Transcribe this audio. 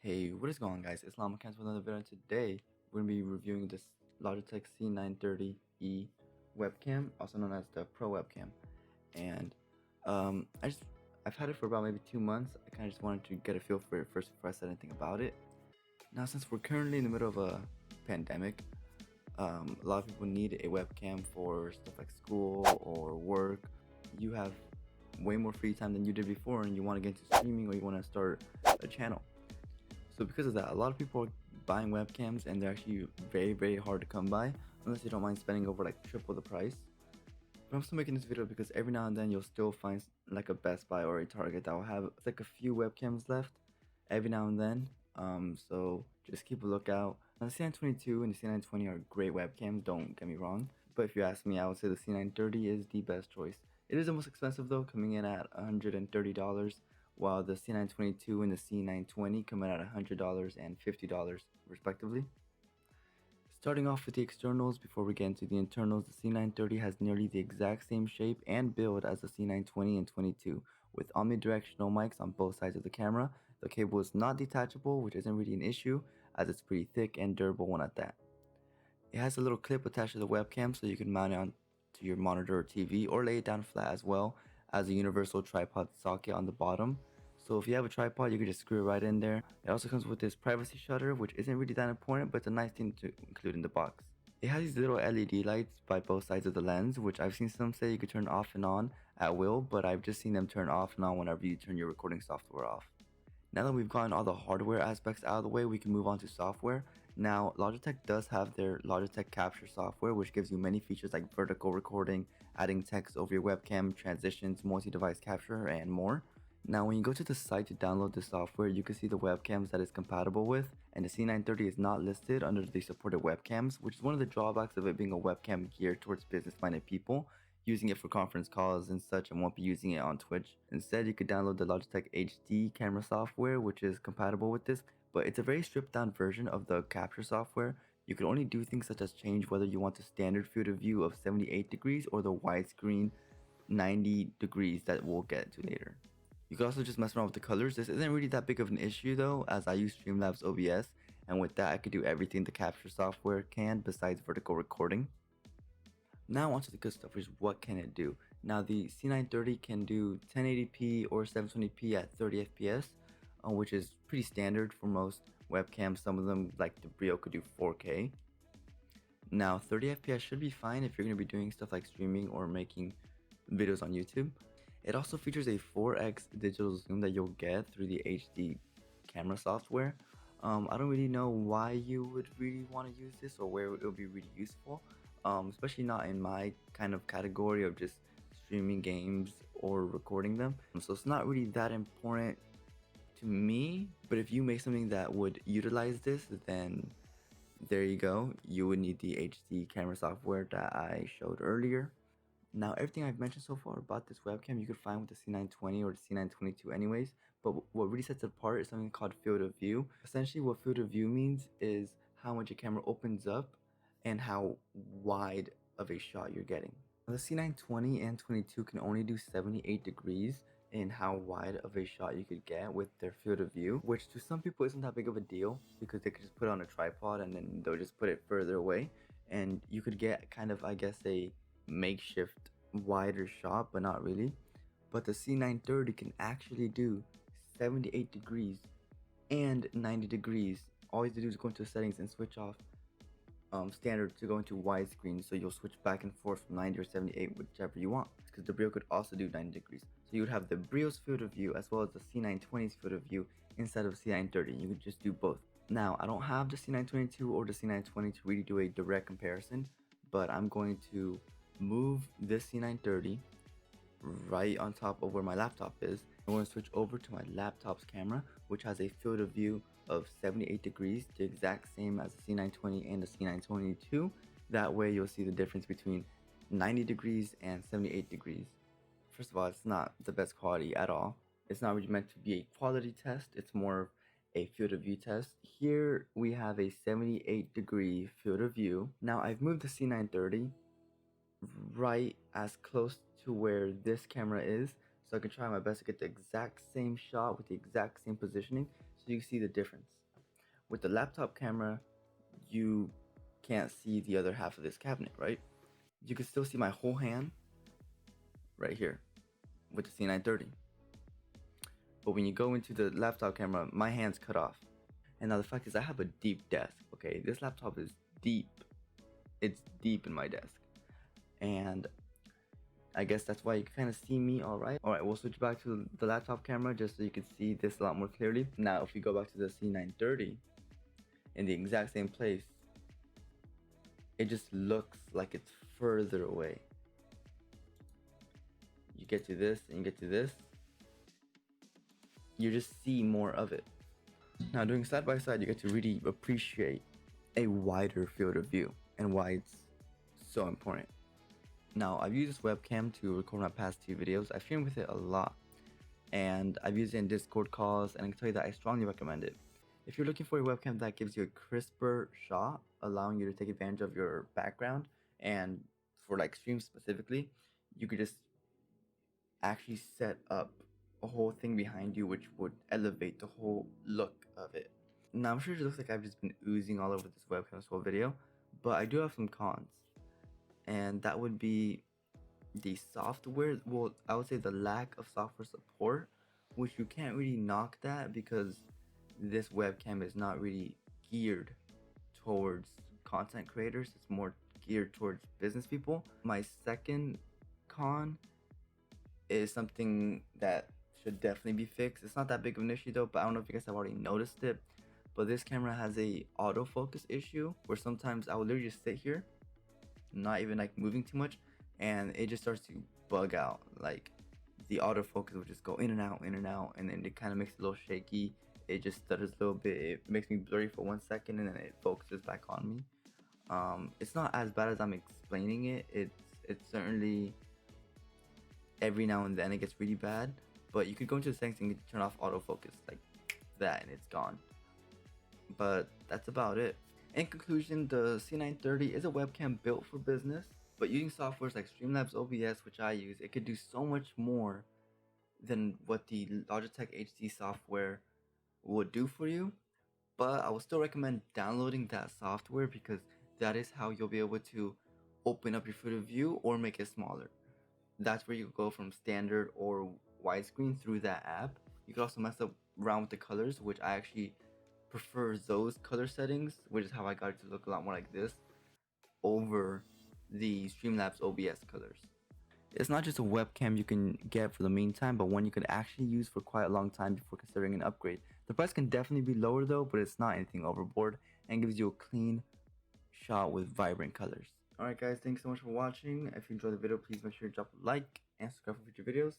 Hey, what is going on, guys? It's Llama with another video. Today we're going to be reviewing this Logitech C930e webcam, also known as the Pro webcam. And I've had it for about maybe 2 months. I kind of just wanted to get a feel for it first before I said anything about it. Now, since we're currently in the middle of a pandemic, a lot of people need a webcam for stuff like school or work. You have way more free time than you did before, and you want to get into streaming or you want to start a channel. So because of that, a lot of people are buying webcams and they're actually very hard to come by unless you don't mind spending over like triple the price. But I'm still making this video because every now and then you'll still find like a Best Buy or a Target that will have like a few webcams left every now and then. So just keep a lookout. Now the C922 and the C920 are great webcams, don't get me wrong. But if you ask me, I would say the C930 is the best choice. It is the most expensive though, coming in at $130, while the C922 and the C920 come in at $100 and $50 respectively. Starting off with the externals before we get into the internals, the C930 has nearly the exact same shape and build as the C920 and 22, with omnidirectional mics on both sides of the camera. The cable is not detachable, which isn't really an issue as it's pretty thick and durable one at that. It has a little clip attached to the webcam so you can mount it onto your monitor or TV or lay it down flat, as well as a universal tripod socket on the bottom. So if you have a tripod, you can just screw it right in there. It also comes with this privacy shutter, which isn't really that important, but it's a nice thing to include in the box. It has these little LED lights by both sides of the lens, which I've seen some say you could turn off and on at will, but I've just seen them turn off and on whenever you turn your recording software off. Now that we've gotten all the hardware aspects out of the way, we can move on to software. Now, Logitech does have their Logitech Capture software, which gives you many features like vertical recording, adding text over your webcam, transitions, multi-device capture, and more. Now, when you go to the site to download the software, you can see the webcams that it's compatible with, and the C930 is not listed under the supported webcams, which is one of the drawbacks of it being a webcam geared towards business-minded people, using it for conference calls and such, and won't be using it on Twitch. Instead, you could download the Logitech HD camera software, which is compatible with this, but it's a very stripped down version of the capture software. You can only do things such as change whether you want the standard field of view of 78 degrees or the widescreen 90 degrees that we'll get to later. You can also just mess around with the colors. This isn't really that big of an issue though, as I use Streamlabs OBS, and with that I could do everything the capture software can besides vertical recording. Now onto the good stuff, which is what can it do. Now the C930 can do 1080p or 720p at 30 fps, which is pretty standard for most webcams. Some of them, like the Brio, could do 4K. Now 30 fps should be fine if you're going to be doing stuff like streaming or making videos on YouTube. It also features a 4x digital zoom that you'll get through the HD camera software. I don't really know why you would really want to use this or where it would be really useful, especially not in my kind of category of just streaming games or recording them. So it's not really that important to me, but if you make something that would utilize this, then there you go. You would need the HD camera software that I showed earlier. Now, everything I've mentioned so far about this webcam you could find with the C920 or the C922 anyways, but what really sets it apart is something called field of view. Essentially, what field of view means is how much your camera opens up and how wide of a shot you're getting. Now, the C920 and 22 can only do 78 degrees in how wide of a shot you could get with their field of view, which to some people isn't that big of a deal because they could just put it on a tripod and then they'll just put it further away, and you could get kind of, I guess, a makeshift wider shot, but not really. But the C930 can actually do 78 degrees and 90 degrees. All you have to do is go into settings and switch off standard to go into widescreen, so you'll switch back and forth from 90 or 78, whichever you want, because the Brio could also do 90 degrees. So you would have the Brio's field of view as well as the C920's field of view instead of C930. You could just do both. Now, I don't have the C922 or the C920 to really do a direct comparison, but I'm going to move this C930 right on top of where my laptop is. I'm going to switch over to my laptop's camera, which has a field of view of 78 degrees, the exact same as the C920 and the C922. That way you'll see the difference between 90 degrees and 78 degrees. First of all, it's not the best quality at all. It's not really meant to be a quality test, it's more of a field of view test. Here we have a 78 degree field of view. Now I've moved the C930 right as close to where this camera is, so I can try my best to get the exact same shot with the exact same positioning, so so you can see the difference. With the laptop camera, you can't see the other half of this cabinet, right? You can still see my whole hand right here with the C930. But when you go into the laptop camera, my hand's cut off. And now the fact is I have a deep desk, okay? This laptop is deep. It's deep in my desk. And I guess that's why you can kind of see me alright. Alright, we'll switch back to the laptop camera just so you can see this a lot more clearly. Now, if we go back to the C930 in the exact same place, it just looks like it's further away. You get to this and you get to this, you just see more of it. Now, doing side by side, you get to really appreciate a wider field of view and why it's so important. Now, I've used this webcam to record my past 2 videos. I stream with it a lot, and I've used it in Discord calls, and I can tell you that I strongly recommend it. If you're looking for a webcam that gives you a crisper shot, allowing you to take advantage of your background, and for like streams specifically, you could just actually set up a whole thing behind you which would elevate the whole look of it. Now, I'm sure it looks like I've just been oozing all over this webcam this whole video, but I do have some cons. And that would be the software. Well, I would say the lack of software support, which you can't really knock that because this webcam is not really geared towards content creators. It's more geared towards business people. My second con is something that should definitely be fixed. It's not that big of an issue though, but I don't know if you guys have already noticed it, but this camera has a autofocus issue where sometimes I will literally just sit here, not even like moving too much, and it just starts to bug out. Like the autofocus will just go in and out, and then it kind of makes it a little shaky. It just stutters a little bit. It makes me blurry for 1 second, and then it focuses back on me. It's not as bad as I'm explaining it. It's certainly every now and then it gets really bad, but you could go into the settings and turn off autofocus like that, and it's gone. But that's about it. In conclusion, the C930 is a webcam built for business, but using softwares like Streamlabs OBS, which I use, it could do so much more than what the Logitech HD software would do for you. But I would still recommend downloading that software because that is how you'll be able to open up your field of view or make it smaller. That's where you go from standard or widescreen through that app. You can also mess around with the colors, which I actually prefer those color settings, which is how I got it to look a lot more like this, over the Streamlabs OBS colors. It's not just a webcam you can get for the meantime, but one you can actually use for quite a long time before considering an upgrade. The price can definitely be lower though, but it's not anything overboard and gives you a clean shot with vibrant colors. Alright guys, thanks so much for watching. If you enjoyed the video, please make sure to drop a like and subscribe for future videos.